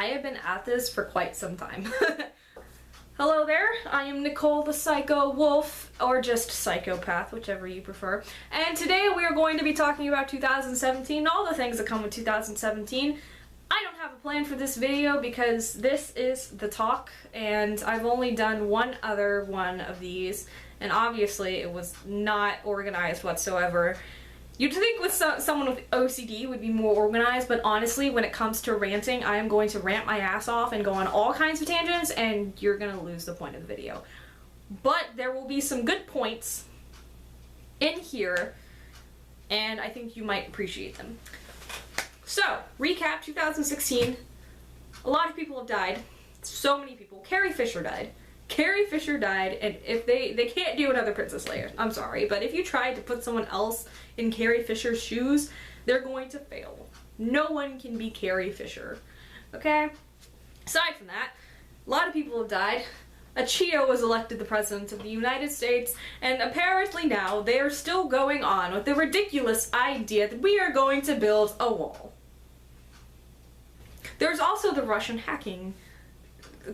I have been at this for quite some time. Hello there, I am Nicole the Psycho Wolf, or just Psychopath, whichever you prefer. And today we are going to be talking about 2017, all the things that come with 2017. I don't have a plan for this video because this is the talk, and I've only done one other one of these, and obviously it was not organized whatsoever. You'd think with someone with OCD would be more organized, but honestly, when it comes to ranting, I am going to rant my ass off and go on all kinds of tangents, and you're gonna lose the point of the video. But there will be some good points in here, and I think you might appreciate them. So, recap 2016. A lot of people have died. So many people. Carrie Fisher died. Carrie Fisher died, and if they can't do another Princess Leia. I'm sorry, but if you tried to put someone else in Carrie Fisher's shoes, they're going to fail. No one can be Carrie Fisher. Okay? Aside from that, a lot of people have died. A Cheeto was elected the President of the United States, and apparently now they are still going on with the ridiculous idea that we are going to build a wall. There's also the Russian hacking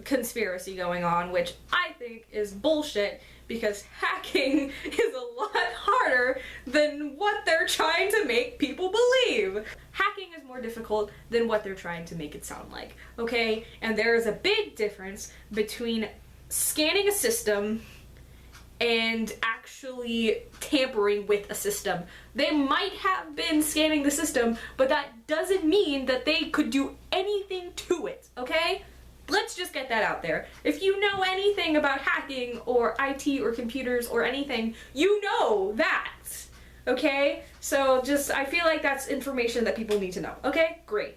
conspiracy going on, which I think is bullshit because hacking is a lot harder than what they're trying to make people believe. Hacking is more difficult than what they're trying to make it sound like, okay? And there is a big difference between scanning a system and actually tampering with a system. They might have been scanning the system, but that doesn't mean that they could do anything to it, okay? Let's just get that out there. If you know anything about hacking or IT or computers or anything, you know that, okay? So I feel like that's information that people need to know, okay? Great.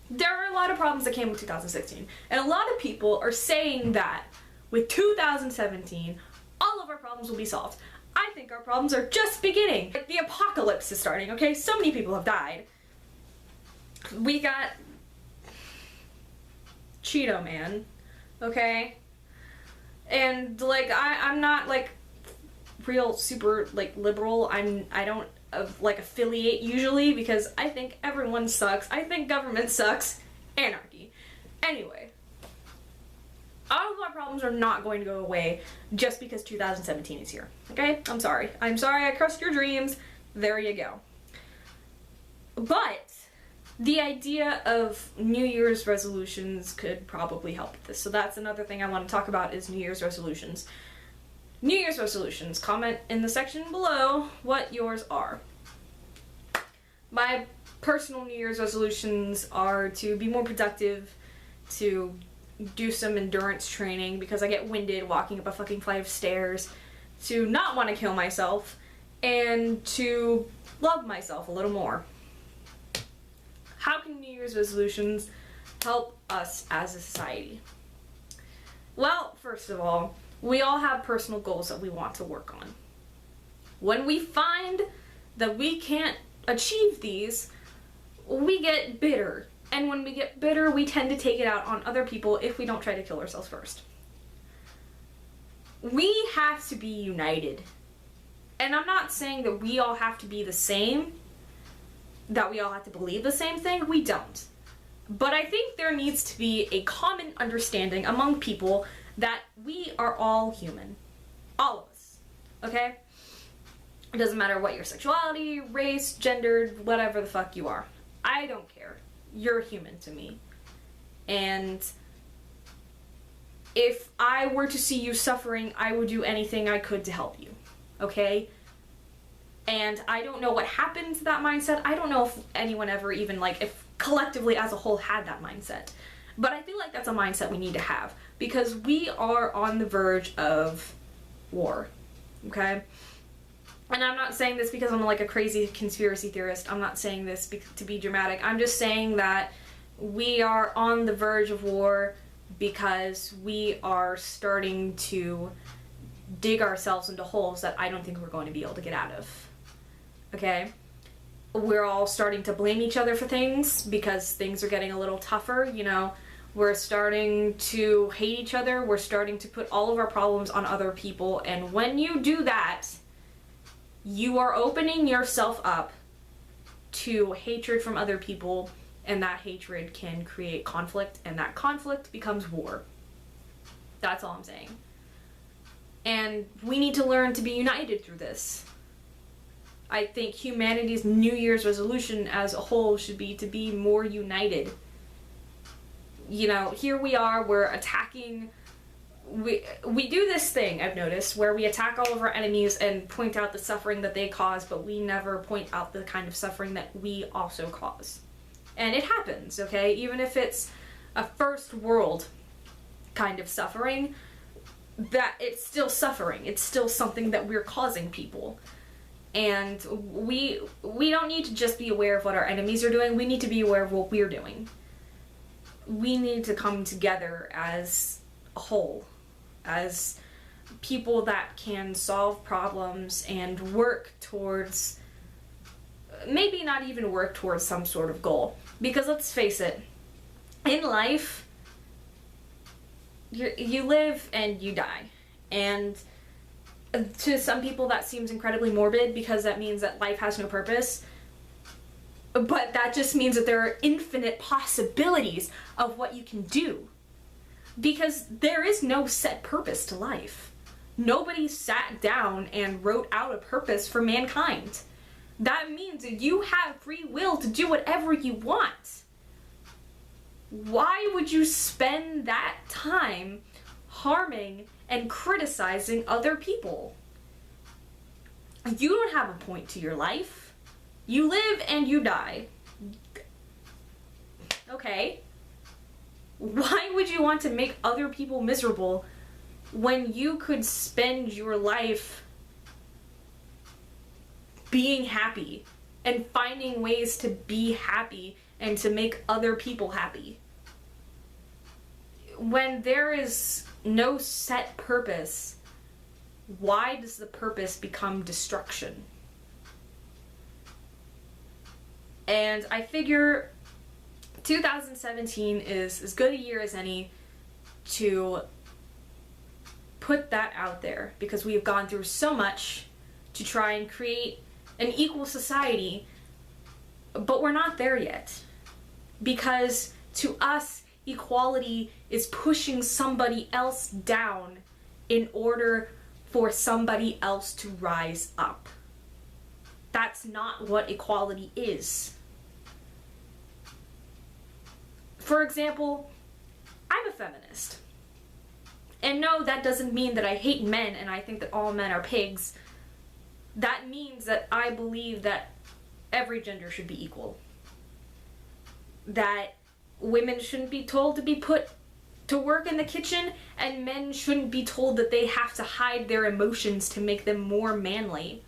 There are a lot of problems that came with 2016, and a lot of people are saying that with 2017, all of our problems will be solved. I think our problems are just beginning. The apocalypse is starting, okay? So many people have died. We got Cheeto Man, okay? And like I'm not like real super like liberal. I don't like affiliate usually because I think everyone sucks. I think government sucks. Anarchy. Anyway, all of our problems are not going to go away just because 2017 is here. Okay? I'm sorry. I'm sorry I crushed your dreams. There you go. But the idea of New Year's resolutions could probably help with this. So that's another thing I want to talk about is New Year's resolutions. New Year's resolutions. Comment in the section below what yours are. My personal New Year's resolutions are to be more productive, to do some endurance training because I get winded walking up a fucking flight of stairs, to not want to kill myself, and to love myself a little more. How can New Year's resolutions help us as a society? Well, first of all, we all have personal goals that we want to work on. When we find that we can't achieve these, we get bitter. And when we get bitter, we tend to take it out on other people if we don't try to kill ourselves first. We have to be united. And I'm not saying that we all have to be the same, that we all have to believe the same thing. We don't. But I think there needs to be a common understanding among people that we are all human. All of us. Okay? It doesn't matter what your sexuality, race, gender, whatever the fuck you are. I don't care. You're human to me. And if I were to see you suffering, I would do anything I could to help you. Okay? And I don't know what happened to that mindset. I don't know if anyone ever even, like, if collectively as a whole had that mindset. But I feel like that's a mindset we need to have. Because we are on the verge of war. Okay? And I'm not saying this because I'm like a crazy conspiracy theorist. I'm not saying this to be dramatic. I'm just saying that we are on the verge of war because we are starting to dig ourselves into holes that I don't think we're going to be able to get out of. Okay? We're all starting to blame each other for things because things are getting a little tougher, you know. We're starting to hate each other. We're starting to put all of our problems on other people. And when you do that, you are opening yourself up to hatred from other people and that hatred can create conflict, and that conflict becomes war. That's all I'm saying. And we need to learn to be united through this. I think humanity's New Year's resolution as a whole should be to be more united. You know, here we are, we're attacking, we do this thing, I've noticed, where we attack all of our enemies and point out the suffering that they cause, but we never point out the kind of suffering that we also cause. And it happens, okay? Even if it's a first world kind of suffering, that it's still suffering. It's still something that we're causing people. And we don't need to just be aware of what our enemies are doing. We need to be aware of what we're doing. We need to come together as a whole, as people that can solve problems and work towards, maybe not even work towards some sort of goal. Because let's face it, in life, you live and you die. And to some people that seems incredibly morbid, because that means that life has no purpose. But that just means that there are infinite possibilities of what you can do. Because there is no set purpose to life. Nobody sat down and wrote out a purpose for mankind. That means that you have free will to do whatever you want. Why would you spend that time harming and criticizing other people? You don't have a point to your life. You live and you die. Okay. Why would you want to make other people miserable when you could spend your life being happy and finding ways to be happy and to make other people happy? When there is no set purpose, why does the purpose become destruction? And I figure 2017 is as good a year as any to put that out there, because we have gone through so much to try and create an equal society, but we're not there yet. Because to us, equality is pushing somebody else down in order for somebody else to rise up. That's not what equality is. For example, I'm a feminist. And no, that doesn't mean that I hate men and I think that all men are pigs. That means that I believe that every gender should be equal. That women shouldn't be told to be put to work in the kitchen, and men shouldn't be told that they have to hide their emotions to make them more manly.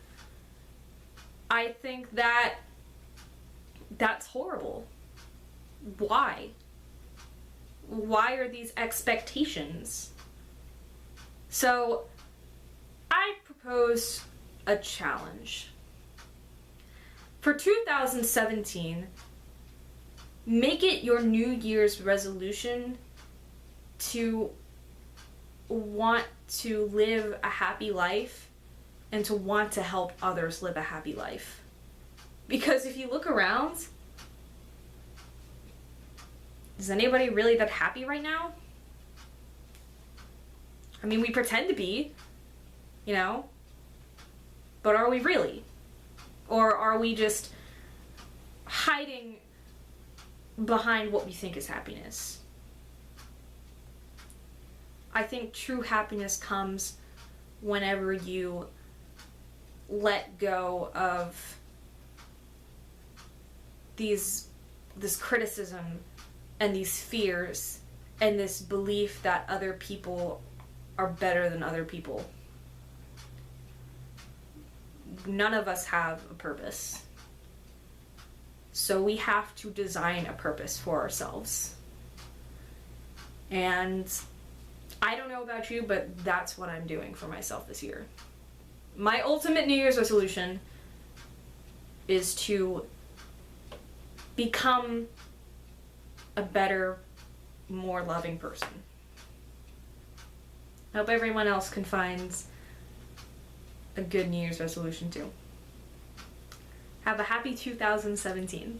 I think that that's horrible. Why? Why are these expectations? So, I propose a challenge. For 2017, make it your New Year's resolution to want to live a happy life and to want to help others live a happy life. Because if you look around, is anybody really that happy right now? I mean, we pretend to be, you know, but are we really? Or are we just hiding behind what we think is happiness? I think true happiness comes whenever you let go of this criticism and these fears and this belief that other people are better than other people. None of us have a purpose. So we have to design a purpose for ourselves. And I don't know about you, but that's what I'm doing for myself this year. My ultimate New Year's resolution is to become a better, more loving person. I hope everyone else can find a good New Year's resolution too. Have a happy 2017.